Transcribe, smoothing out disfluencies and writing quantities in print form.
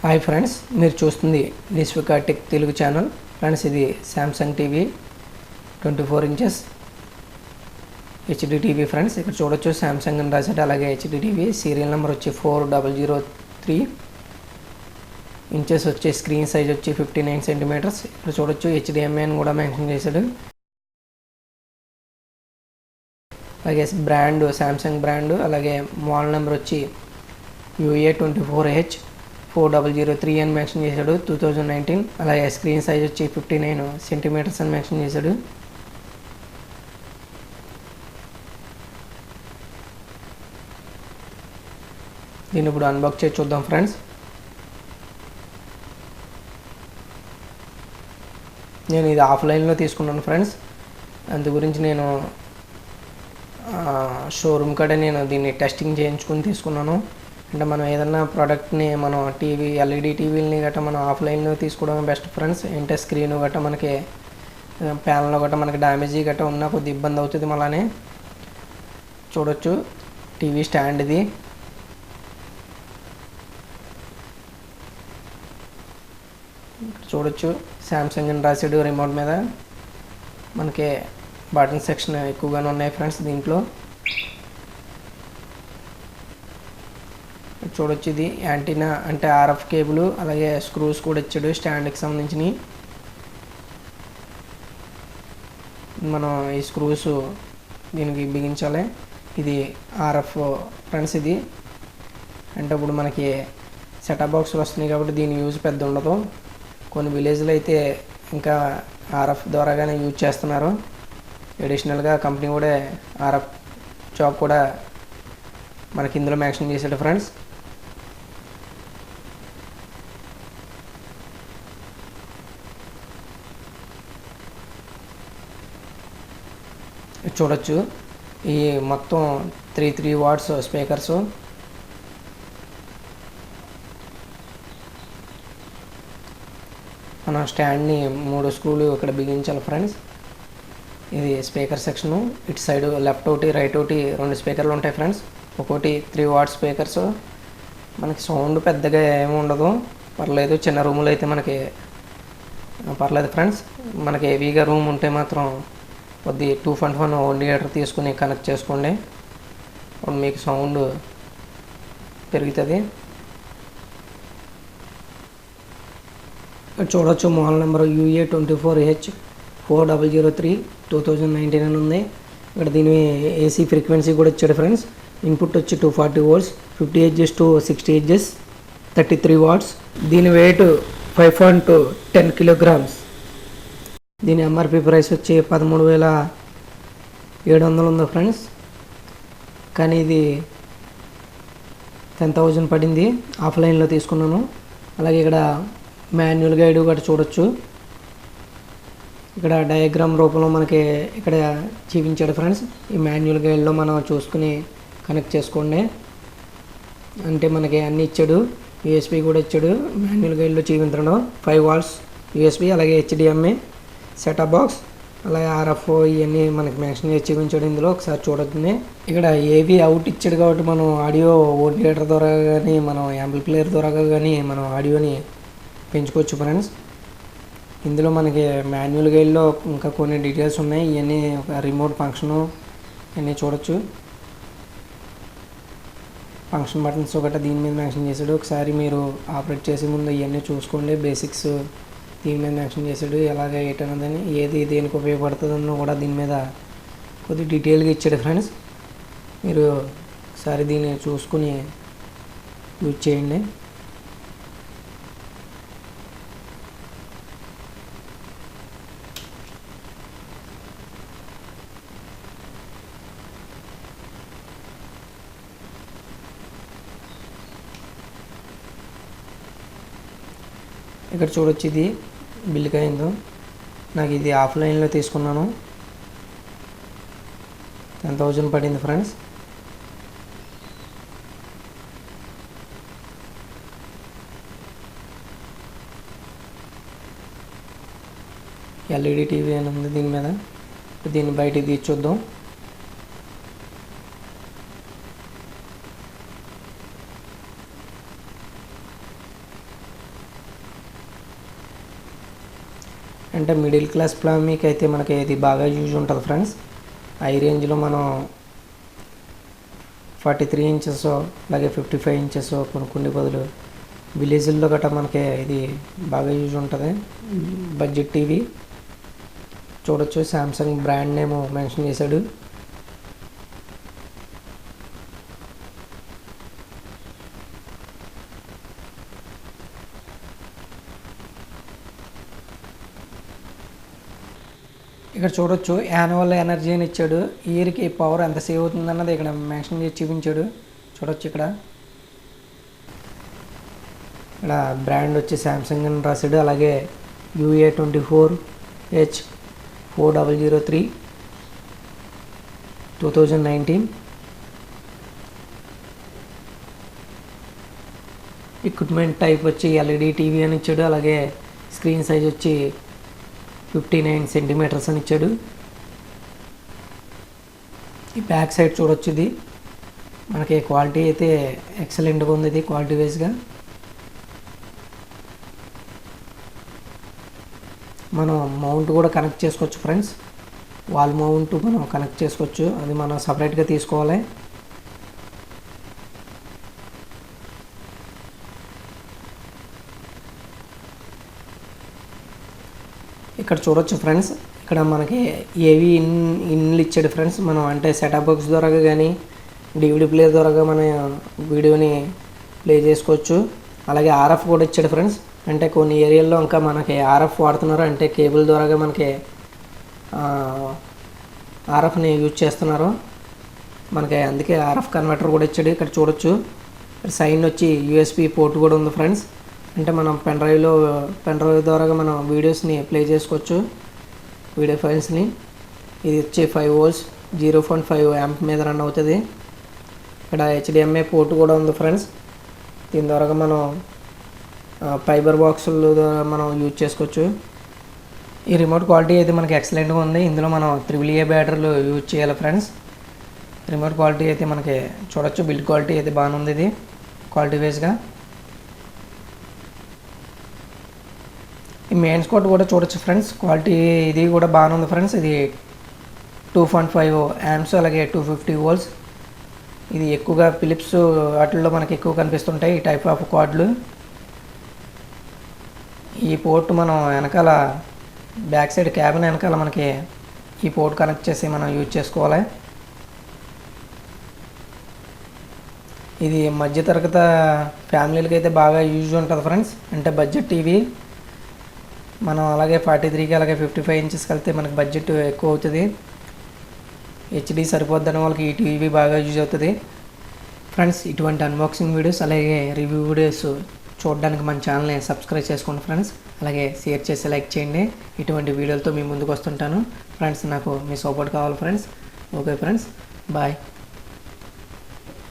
Hi friends, మీరు చూస్తుంది నిస్వికా tech Telugu channel. Friends, ఇది Samsung TV 24 inches HD TV. Friends, ఇక్కడ చూడొచ్చు శాంసంగ్ అని రాశాడు. అలాగే హెచ్డి టీవీ సీరియల్ నెంబర్ వచ్చి 4003 ఇంచెస్ వచ్చి స్క్రీన్ సైజ్ వచ్చి 59 సెంటీమీటర్స్. ఇక్కడ చూడొచ్చు HDMI అని కూడా మెన్షన్ చేశాడు. అలాగే బ్రాండ్ శాంసంగ్ బ్రాండ్. అలాగే మోడల్ నెంబర్ వచ్చి UA24H 4003 అని మెన్షన్ చేశాడు, 2019. అలాగే స్క్రీన్ సైజ్ వచ్చి 59 సెంటీమీటర్స్ అని మెన్షన్ చేశాడు. దీన్ని ఇప్పుడు అన్బాక్స్ చేసి చూద్దాం ఫ్రెండ్స్. నేను ఇది ఆఫ్లైన్లో తీసుకున్నాను ఫ్రెండ్స్. అందు గురించి నేను షోరూమ్ కాడే నేను దీన్ని టెస్టింగ్ చేయించుకుని తీసుకున్నాను. అంటే మనం ఏదన్నా ప్రోడక్ట్ని మనం LED టీవీలని గట్రా మనం ఆఫ్లైన్లో తీసుకోవడం బెస్ట్ ఫ్రెండ్స్. అంటే స్క్రీన్ గట్రా మనకి ప్యానల్లో గట్రా మనకి డ్యామేజీ గట్రా ఉన్నా కొద్ది ఇబ్బంది అవుతుంది. మళ్ళీ చూడొచ్చు టీవీ స్టాండ్ ఇది. చూడొచ్చు శాంసంగ్ అని రాసాడు రిమోట్ మీద. మనకి బటన్ సెక్షన్ ఎక్కువగానే ఉన్నాయి ఫ్రెండ్స్ దీంట్లో. చూడొచ్చు ఇది యాంటీనా అంటే RF కేబుల్. అలాగే స్క్రూస్ కూడా ఇచ్చాడు స్టాండ్కి సంబంధించినవి. మనం ఈ స్క్రూస్ దీనికి బిగించాలి. ఇది RF ఫ్రెండ్స్. ఇది అంటే ఇప్పుడు మనకి సెటప్ బాక్స్లు వస్తున్నాయి కాబట్టి దీని యూజ్ పెద్ద ఉండదు. కొన్ని విలేజ్లో అయితే ఇంకా RF ద్వారాగానే యూజ్ చేస్తున్నారు. అడిషనల్గా కంపెనీ కూడా RF జాబ్ కూడా మనకి ఇందులో మెన్షన్ చేశాడు ఫ్రెండ్స్. చూడొచ్చు ఈ మొత్తం 3 వాట్స్ స్పీకర్స్. మన స్టాండ్ని 3 స్క్రూలు ఇక్కడ బిగించాలి ఫ్రెండ్స్. ఇది స్పీకర్ సెక్షను. ఇటు సైడ్ లెఫ్ట్ ఒకటి రైట్ ఒకటి 2 స్పీకర్లు ఉంటాయి ఫ్రెండ్స్. ఒకటి 3 వాట్స్ స్పీకర్స్. మనకి సౌండ్ పెద్దగా ఏమి ఉండదు, పర్లేదు. చిన్న రూములు అయితే మనకి పర్లేదు ఫ్రెండ్స్. మనకి హెవీగా రూమ్ ఉంటే మాత్రం కొద్ది 2.1 హోమ్ థియేటర్ తీసుకుని కనెక్ట్ చేసుకోండి. అప్పుడు మీకు సౌండ్ పెరుగుతుంది. చూడొచ్చు మోడల్ నెంబర్ UA24H 4003 2019 అని ఉంది. ఇక్కడ దీని AC ఫ్రీక్వెన్సీ కూడా ఇచ్చాడు ఫ్రెండ్స్. ఇన్పుట్ వచ్చి 240 volts, 50 Hz to 60 Hz, 33 watts. దీని వెయిట్ 5.10 kilograms. దీని MRP ప్రైస్ వచ్చి 13,700 ఉంది ఫ్రెండ్స్. కానీ ఇది 10,000 పడింది. ఆఫ్లైన్లో తీసుకున్నాను. అలాగే ఇక్కడ మాన్యువల్ గైడ్ కూడా చూడొచ్చు. ఇక్కడ డయాగ్రామ్ రూపంలో మనకి ఇక్కడ చూపించాడు ఫ్రెండ్స్. ఈ మాన్యువల్ గైడ్లో మనం చూసుకుని కనెక్ట్ చేసుకోండి. అంటే మనకి అన్నీ ఇచ్చాడు. USB కూడా ఇచ్చాడు మాన్యువల్ గైడ్లో చూపించడం. 5 వాట్స్ USB, అలాగే HDMI, సెటప్ బాక్స్, అలాగే RF ఇవన్నీ మనకి మెన్షన్ చేసి చూపించాడు ఇందులో. ఒకసారి చూడొద్దు. ఇక్కడ ఏవి అవుట్ ఇచ్చాడు కాబట్టి మనం ఆడియో హోమ్ థియేటర్ ద్వారా కానీ మనం యాంప్లిఫైయర్ ద్వారా కానీ మనం ఆడియోని పెంచుకోవచ్చు ఫ్రెండ్స్. ఇందులో మనకి మాన్యువల్ గైడ్లో ఇంకా కొన్ని డీటెయిల్స్ ఉన్నాయి. ఇవన్నీ ఒక రిమోట్ ఫంక్షను ఇవన్నీ చూడొచ్చు. ఫంక్షన్ బటన్స్ ఒకటి దీని మీద మెన్షన్ చేశాడు. ఒకసారి మీరు ఆపరేట్ చేసే ముందు ఇవన్నీ చూసుకోండి. బేసిక్స్ దీని మీద మెన్షన్ చేశాడు. ఎలాగ ఏంటన్నదని, ఏది దేనికి ఉపయోగపడుతుందని కూడా దీని మీద కొద్ది డీటెయిల్గా ఇచ్చాడు ఫ్రెండ్స్. మీరు ఒకసారి దీన్ని చూసుకుని యూజ్ చేయండి. ఇక్కడ చూడొచ్చు ఇది బిల్లుగా అయిందో. నాకు ఇది ఆఫ్లైన్లో తీసుకున్నాను. 10,000 పడింది ఫ్రెండ్స్. LED టీవీ అని ఉంది దీని మీద. దీన్ని బయటికి తీసి చూద్దాం. అంటే మిడిల్ క్లాస్ ఫ్యామిలీకి అయితే మనకి ఇది బాగా యూజ్ ఉంటుంది ఫ్రెండ్స్. హై రేంజ్లో మనం 43 ఇంచెస్ అలాగే 55 ఇంచెస్ కొనుక్కునే బదులు విలేజ్ల్లో గట్రా మనకి ఇది బాగా యూజ్ ఉంటుంది. బడ్జెట్ టీవీ చూడొచ్చు, శాంసంగ్ బ్రాండ్ నేమ్ మెన్షన్ చేశాడు. ఇక్కడ చూడొచ్చు యాన్యువల్ ఎనర్జీ అని ఇచ్చాడు. ఇయర్కి పవర్ ఎంత సేవ్ అవుతుంది అన్నది ఇక్కడ మెన్షన్ చేసి చూపించాడు. చూడొచ్చు ఇక్కడ బ్రాండ్ వచ్చి శాంసంగ్ అని రాశాడు. అలాగే UA24H4003 2019 ఎక్విప్మెంట్ టైప్ వచ్చి ఎల్ఈడి టీవీ అని ఇచ్చాడు. అలాగే స్క్రీన్ సైజ్ వచ్చి 59 సెంటీమీటర్స్ అని ఇచ్చాడు. ఈ బ్యాక్ సైడ్ చూడొచ్చు, ఇది మనకి క్వాలిటీ అయితే ఎక్సలెంట్గా ఉంది. ఇది క్వాలిటీ వైజ్గా మనం మౌంట్ కూడా కనెక్ట్ చేసుకోవచ్చు ఫ్రెండ్స్. వాల్ మౌంట్ మనం కనెక్ట్ చేసుకోవచ్చు, అది మనం సపరేట్గా తీసుకోవాలి. ఇక్కడ చూడొచ్చు ఫ్రెండ్స్, ఇక్కడ మనకి ఏవి ఇన్లు ఇచ్చాడు ఫ్రెండ్స్. మనం అంటే సెటప్ బాక్స్ ద్వారా కానీ డివిడి ప్లే ద్వారా మన వీడియోని ప్లే చేసుకోవచ్చు. అలాగే ఆర్ఎఫ్ కూడా ఇచ్చాడు ఫ్రెండ్స్. అంటే కొన్ని ఏరియాల్లో ఇంకా మనకి ఆర్ఎఫ్ వాడుతున్నారు, అంటే కేబుల్ ద్వారా మనకి ఆర్ఎఫ్ని యూజ్ చేస్తున్నారు మనకి, అందుకే ఆర్ఎఫ్ కన్వర్టర్ కూడా ఇచ్చాడు. ఇక్కడ చూడొచ్చు సైన్ వచ్చి యూఎస్బి పోర్ట్ కూడా ఉంది ఫ్రెండ్స్. అంటే మనం పెన్ డ్రైవ్ ద్వారా మనం వీడియోస్ని ప్లే చేసుకోవచ్చు, వీడియో ఫైల్స్ని. ఇది వచ్చి 5 volts 0.5 amp మీద రన్ అవుతుంది. ఇక్కడ HDMI పోర్ట్ కూడా ఉంది ఫ్రెండ్స్. దీని ద్వారా మనం ఫైబర్ బాక్సులు ద్వారా మనం యూజ్ చేసుకోవచ్చు. ఈ రిమోట్ క్వాలిటీ అయితే మనకి ఎక్సలెంట్గా ఉంది. ఇందులో మనం AAA బ్యాటరీలు యూజ్ చేయాలి ఫ్రెండ్స్. రిమోట్ క్వాలిటీ అయితే మనకి చూడొచ్చు, బిల్డ్ క్వాలిటీ అయితే బాగానే ఉంది. ఇది క్వాలిటీ వైజ్గా ఈ మెయిన్స్ కోట్ కూడా చూడొచ్చు ఫ్రెండ్స్. క్వాలిటీ ఇది కూడా బాగానే ఉంది ఫ్రెండ్స్. ఇది 2.5 amps అలాగే 250 volts. ఇది ఎక్కువగా ఫిలిప్స్ వాటిల్లో మనకి ఎక్కువ కనిపిస్తుంటాయి ఈ టైప్ ఆఫ్ కార్డులు. ఈ పోర్ట్ మనం వెనకాల బ్యాక్ సైడ్ క్యాబిన్ వెనకాల మనకి ఈ పోర్ట్ కనెక్ట్ చేసి మనం యూజ్ చేసుకోవాలి. ఇది మధ్యతరగతి ఫ్యామిలీలకి అయితే బాగా యూజ్ ఉంటుంది ఫ్రెండ్స్. అంటే బడ్జెట్ టీవీ మనం అలాగే 43కి అలాగే 55 ఇంచెస్కి వెళ్తే మనకి బడ్జెట్ ఎక్కువ అవుతుంది. హెచ్డి సరిపోద్దని వాళ్ళకి ఈ టీవీ బాగా యూజ్ అవుతుంది ఫ్రెండ్స్. ఇటువంటి అన్బాక్సింగ్ వీడియోస్ అలాగే రివ్యూ వీడియోస్ చూడడానికి మన ఛానల్ని సబ్స్క్రైబ్ చేసుకోండి ఫ్రెండ్స్. అలాగే షేర్ చేసి లైక్ చేయండి. ఇటువంటి వీడియోలతో మీ ముందుకు వస్తుంటాను ఫ్రెండ్స్. నాకు మీ సపోర్ట్ కావాలి ఫ్రెండ్స్. Okay friends, bye.